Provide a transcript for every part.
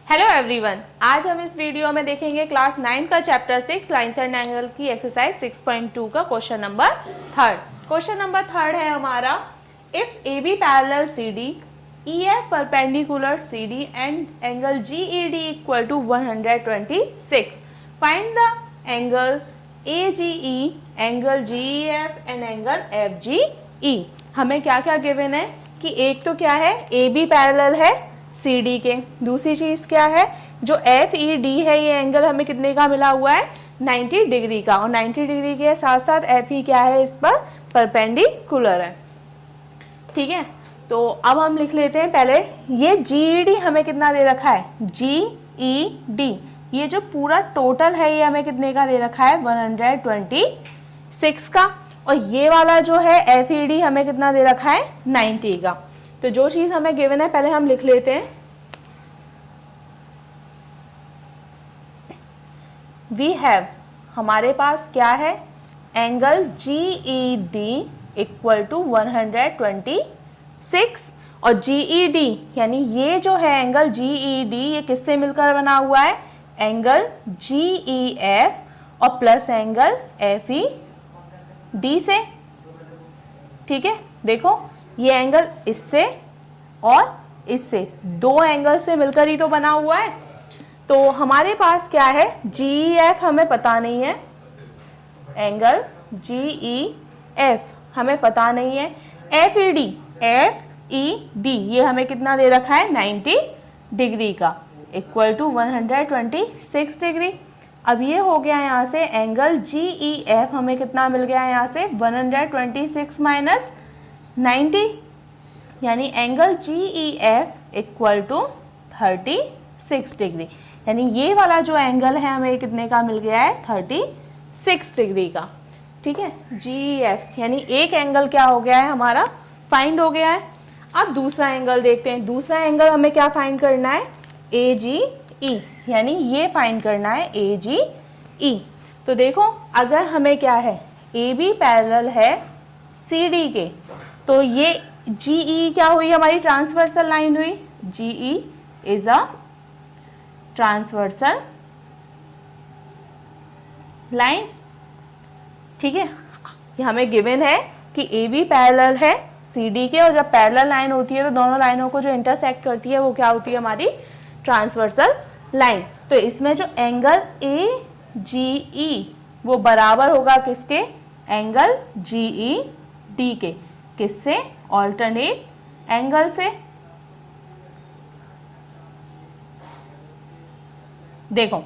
Hello everyone, आज हम इस वीडियो में देखेंगे क्लास 9 का चैप्टर 6 लाइन्स एंड एंगल की एक्सरसाइज 6.2 का क्वेश्चन नंबर 3। क्वेश्चन नंबर 3 है हमारा, if A B parallel C D, E F perpendicular C D and angle G E D equal to 126, find the angles A G E, angle G E F and angle F G E. हमें क्या क्या given है कि एक तो क्या है, A B parallel है सी डी के, दूसरी चीज क्या है, जो एफ ई डी है ये एंगल हमें कितने का मिला हुआ है, 90 डिग्री का, और 90 डिग्री के साथ साथ एफ ई क्या है, इस पर परपेंडिकुलर है। ठीक है, तो अब हम लिख लेते हैं पहले, ये जी ई डी हमें कितना दे रखा है, जी ई डी, ये जो पूरा टोटल है ये हमें कितने का दे रखा है, 126 का, और ये वाला जो है एफ ई डी हमें कितना दे रखा है, 90 का। तो जो चीज हमें गिवन है पहले हम लिख लेते हैं, वी हैव, हमारे पास क्या है, angle G E D equal to 126, और जी ई डी यानी ये जो है एंगल जी ई डी ये किससे मिलकर बना हुआ है, एंगल जी ई एफ और plus angle F E D से। ठीक है, देखो ये एंगल इससे और इससे, दो एंगल से मिलकर ही तो बना हुआ है। तो हमारे पास क्या है, जी ई एफ हमें पता नहीं है, एंगल जी ई एफ हमें पता नहीं है, एफ ई डी ये हमें कितना दे रखा है, 90 डिग्री का, इक्वल टू 126 डिग्री। अब ये हो गया यहाँ से एंगल जी ई एफ हमें कितना मिल गया यहाँ से, 126 माइनस 90, यानी angle G E F equal to 36 degree, यानी ये वाला जो एंगल है हमें कितने का मिल गया है, 36 डिग्री का। ठीक है, जी ई एफ यानी एक एंगल क्या हो गया है हमारा, फाइंड हो गया है। अब दूसरा एंगल देखते हैं, दूसरा एंगल हमें क्या फाइंड करना है, ए जी ई, यानी ये फाइंड करना है ए जी ई। तो देखो अगर हमें क्या है, ए बी पैरेलल है सी डी के, तो ये जी ई क्या हुई, हमारी ट्रांसवर्सल लाइन हुई, G E is a transversal line. ठीक है, ये हमें गिवन है कि ए बी पैरेलल है सी डी के, और जब पैरेलल लाइन होती है तो दोनों लाइनों को जो इंटरसेक्ट करती है वो क्या होती है, हमारी ट्रांसवर्सल लाइन। तो इसमें जो एंगल ए जी ई वो बराबर होगा किसके, एंगल जी ई डी के, किससे, ऑल्टरनेट एंगल से। देखो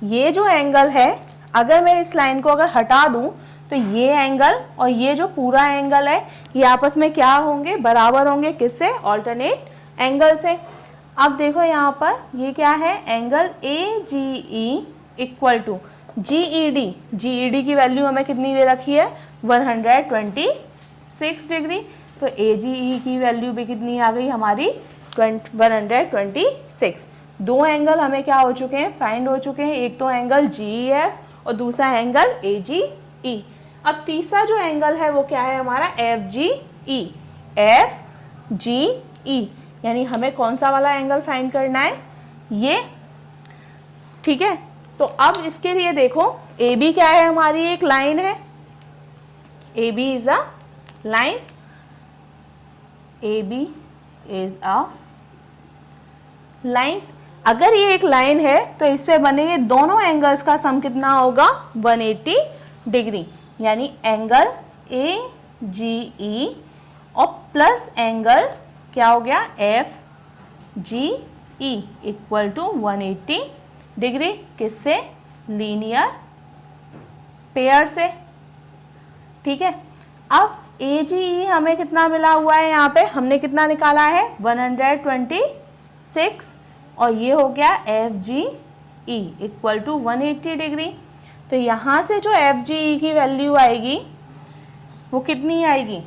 ये जो एंगल है, अगर मैं इस लाइन को अगर हटा दूं तो ये एंगल और ये जो पूरा एंगल है ये आपस में क्या होंगे, बराबर होंगे, किससे, ऑल्टरनेट एंगल से। अब देखो यहाँ पर ये क्या है, angle A G E equal to G E D, G E D की वैल्यू हमें कितनी दे रखी है, 126 डिग्री। तो ए जी ई की वैल्यू भी कितनी आ गई हमारी, 126। दो एंगल हमें क्या हो चुके हैं, फाइंड हो चुके हैं, एक तो एंगल जी ई एफ और दूसरा एंगल ए जी ई। अब तीसरा जो एंगल है वो क्या है हमारा, F G E, F G ई, यानी हमें कौन सा वाला एंगल फाइंड करना है, ये। ठीक है, तो अब इसके लिए देखो ए बी क्या है, हमारी एक लाइन है, A B is a line, A B is a line. अगर ये एक लाइन है तो इस पे बने ये दोनों एंगल्स का सम कितना होगा, 180 डिग्री, यानी एंगल ए जी ई और प्लस एंगल क्या हो गया, F G E equal to 180 degree, किससे, लीनियर पेयर से। ठीक है, अब ए जी ई हमें कितना मिला हुआ है, यहाँ पे हमने कितना निकाला है, 126, और ये हो गया F G E equal to 180 degree. तो यहाँ से जो एफ जी ई की वैल्यू आएगी वो कितनी आएगी,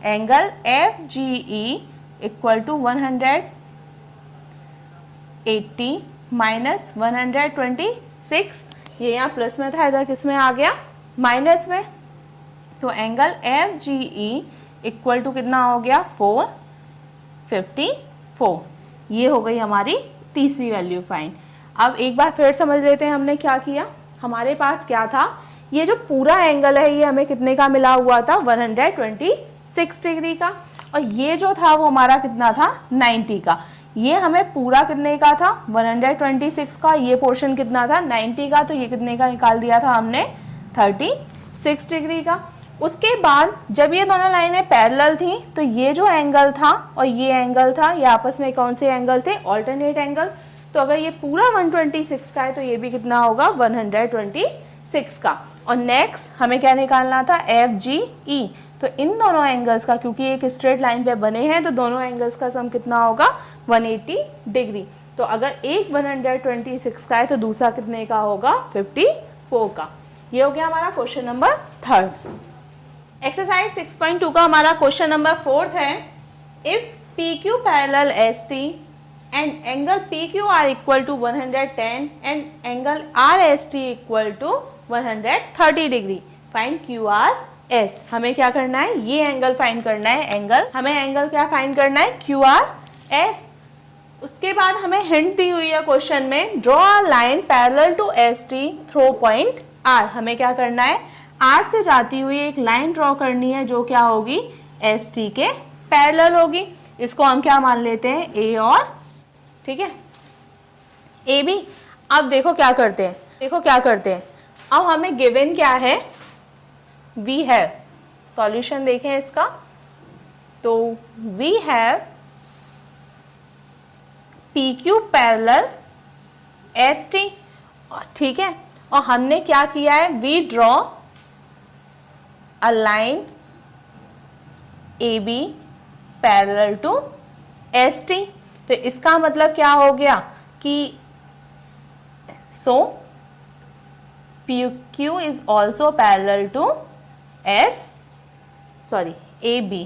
angle F G E equal to 180 minus 126, ये यहाँ प्लस में था, इधर किस में आ गया, माइनस में। तो angle F G E equal to कितना हो गया, 454, ये हो गई हमारी तीसरी वैल्यू फाइंड। अब एक बार फिर समझ लेते हैं हमने क्या किया। हमारे पास क्या था, ये जो पूरा एंगल है ये हमें कितने का मिला हुआ था, 126 डिग्री का, और ये जो था वो हमारा कितना था, 90 का। ये हमें पूरा कितने का था, 126 का, ये पोर्शन कितना था, 90 का, तो ये कितने का निकाल दिया था हमने, 36 डिग्री का। उसके बाद जब ये दोनों लाइनें पैरेलल थी तो ये जो एंगल था और ये एंगल था, ये आपस में कौन से एंगल थे, ऑल्टरनेट एंगल। तो अगर ये पूरा 126 का है तो ये भी कितना होगा, 126 का। और नेक्स्ट हमें क्या निकालना था, FGE। तो इन दोनों एंगल्स का, क्योंकि एक स्ट्रेट लाइन पे बने हैं, तो दोनों एंगल्स का सम कितना होगा, 180 डिग्री। तो अगर एक 126 का है तो दूसरा कितने का होगा, 54 का। ये हो गया हमारा क्वेश्चन नंबर 3। एक्सरसाइज 6.2 का हमारा क्वेश्चन नंबर 4 है, if PQ parallel ST and angle PQR equal to 110 and angle RST equal to 130 degree, find QRS। हमें क्या करना है, ये एंगल फाइंड करना है, एंगल, हमें एंगल क्या फाइंड करना है, QRS। उसके बाद हमें हिंट दी हुई है क्वेश्चन में, draw a line parallel to ST through point R। हमें क्या करना है, R से जाती हुई एक लाइन ड्रॉ करनी है जो क्या होगी, ST के पैरेलल होगी। इसको हम क्या मान लेते हैं, A और, ठीक है, AB। अब देखो क्या करते हैं, अब हमें गिवन क्या है, वी हैव, सॉल्यूशन देखें इसका, तो we have PQ parallel ST, ठीक है, और हमने क्या किया है, we draw a line AB parallel to ST। तो इसका मतलब क्या हो गया कि so PQ is also parallel to AB,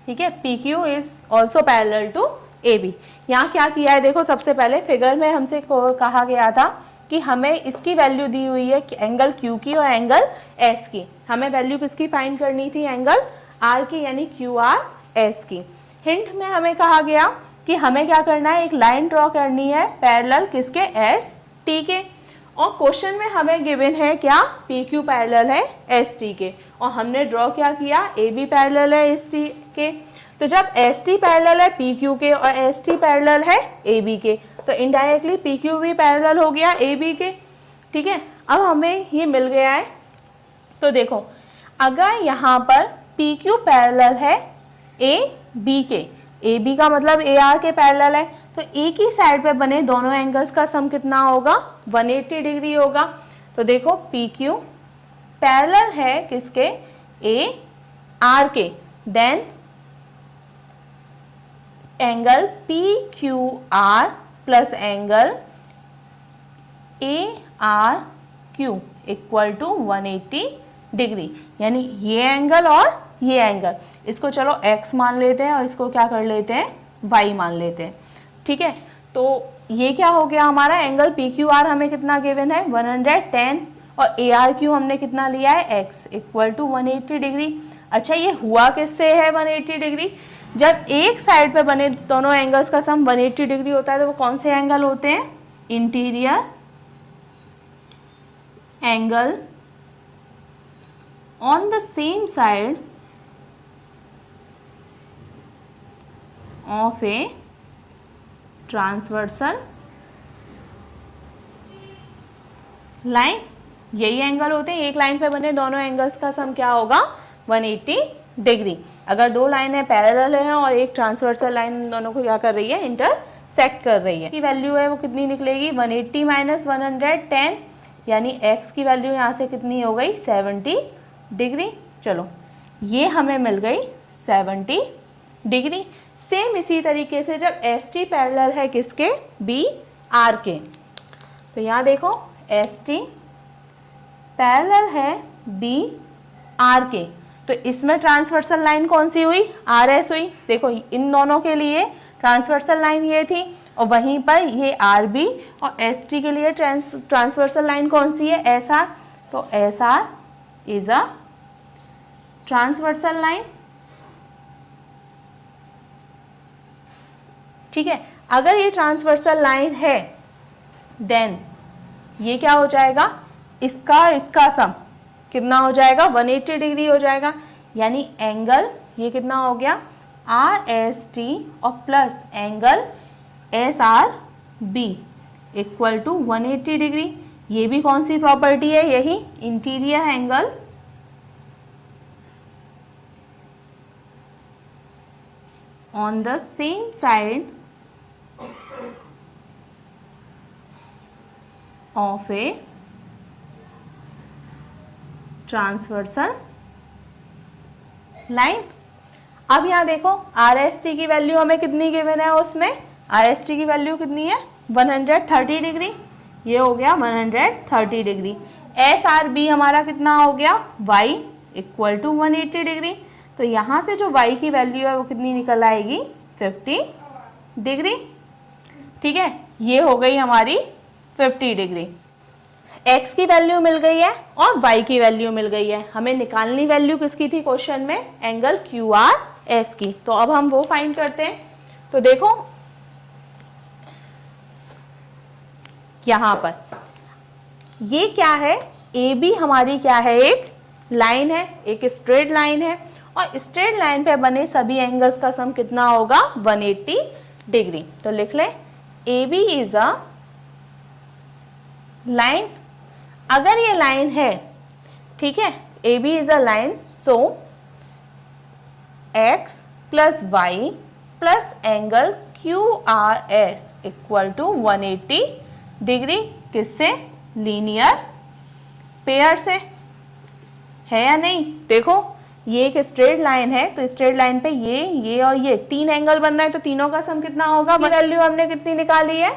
ठीक है, PQ is also parallel to AB। यहाँ क्या किया है, देखो सबसे पहले फिगर में हमसे कहा गया था कि हमें इसकी वैल्यू दी हुई है एंगल Q की और एंगल S की। हमें वैल्यू किसकी फाइंड करनी थी, एंगल R की, यानी QRS की। हिंट में हमें कहा गया कि हमें क्या करना है, एक लाइन ड्रॉ करनी है पैरेलल किसके, ST के। और क्वेश्चन में हमें गिवन है क्या, PQ पैरेलल है ST के, और हमने ड्रॉ क्या किया, AB पैरेलल है ST के। तो जब ST पैरेलल है PQ के और ST पैरेलल है AB के, तो इनडायरेक्टली PQ भी पैरेलल हो गया AB के, ठीक है। अब हमें ये मिल गया है, तो देखो अगर यहाँ पर PQ पैरेलल है AB के, AB का मतलब AR के पैरेलल है, तो एक ही साइड पे बने दोनों एंगल्स का सम कितना होगा, 180 डिग्री होगा। तो देखो PQ पैरेलल है किसके, AR के, then angle PQR plus angle ARQ equal to 180 degree, यानी ये एंगल और ये एंगल, इसको चलो x मान लेते हैं और इसको क्या कर लेते हैं, y मान लेते हैं, ठीक है। तो ये क्या हो गया हमारा, एंगल PQR हमें कितना गिवन है, 110, और ARQ हमने कितना लिया है, x इक्वल टू 180 डिग्री। अच्छा, ये हुआ किससे है 180 डिग्री, जब एक साइड पे बने दोनों एंगल्स का सम 180 डिग्री होता है, तो वो कौन से एंगल होते हैं, interior angle on the same side of a transversal line. यही एंगल होते हैं, एक लाइन पे बने दोनों एंगल्स का सम क्या होगा, 180 डिग्री। अगर दो लाइनें पैरेलल हैं और एक ट्रांसवर्सल लाइन दोनों को क्या कर रही है, इंटरसेक्ट कर रही है, की वैल्यू है वो कितनी निकलेगी, 180 माइनस 110, यानी x की वैल्यू यहाँ से कितनी हो गई, 70 डिग्री। चलो ये हमें मिल गई 70 डिग्री। सेम इसी तरीके से जब ST पैरेलल है किसके, BR के, तो यहाँ देखो ST पैरेलल है BR के, तो इसमें ट्रांसवर्सल लाइन कौन सी हुई, RS हुई। देखो इन दोनों के लिए ट्रांसवर्सल लाइन ये थी, और वहीं पर ये RB, और ST के लिए ट्रांसवर्सल लाइन कौन सी है, SR। तो SR is a transversal line, ठीक है, अगर ये ट्रांसवर्सल लाइन है देन ये क्या हो जाएगा, इसका सम कितना हो जाएगा, 180 डिग्री हो जाएगा। यानी एंगल ये कितना हो गया, RST और plus angle SRB equal to 180 degree. ये भी कौन सी प्रॉपर्टी है, यही interior angle on the same side of a transversal line. अब यहाँ देखो RST की वैल्यू हमें कितनी गिवन है, उसमें RST की वैल्यू कितनी है, 130 डिग्री। ये हो गया 130 डिग्री। SRB हमारा कितना हो गया, y इक्वल टू 180 डिग्री। तो यहाँ से जो y की वैल्यू है वो कितनी निकल आएगी, 50 डिग्री। ठीक है, ये हो गई हमारी 50 डिग्री। x की वैल्यू मिल गई है और y की वैल्यू मिल गई है। हमें निकालनी वैल्यू किसकी थी क्वेश्चन में, एंगल QRS की। तो अब हम वो फाइंड करते हैं। तो देखो यहां पर ये क्या है, AB हमारी क्या है, एक लाइन है, एक स्ट्रेट लाइन है, और स्ट्रेट लाइन पे बने सभी एंगल्स का सम कितना होगा, 180 डिग्री। तो लिख ले AB इज अ लाइन। अगर ये लाइन है, ठीक है, AB is a line, so x plus y plus angle QRS equal to 180 degree. किससे, लीनियर पेयर से, है या नहीं। देखो ये एक स्ट्रेट लाइन है, तो स्ट्रेट लाइन पे ये और ये तीन एंगल बन रहा है, तो तीनों का सम कितना होगा, वैल्यू हमने कितनी निकाली है,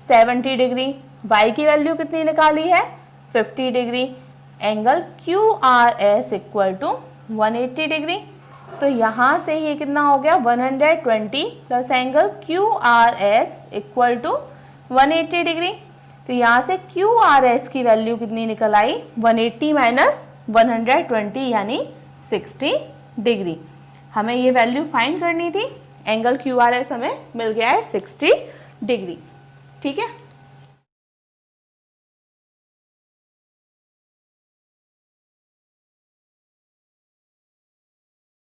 70 डिग्री। y की वैल्यू कितनी निकाली है, 50 degree. Angle QRS equal to 180 degree. तो यहाँ से ये कितना हो गया, 120 plus angle QRS equal to 180 degree. तो यहाँ से QRS की वैल्यू कितनी निकल आई, 180 माइनस 120 यानी 60 डिग्री। हमें ये वैल्यू फाइंड करनी थी, एंगल QRS हमें मिल गया है 60 डिग्री। ठीक है।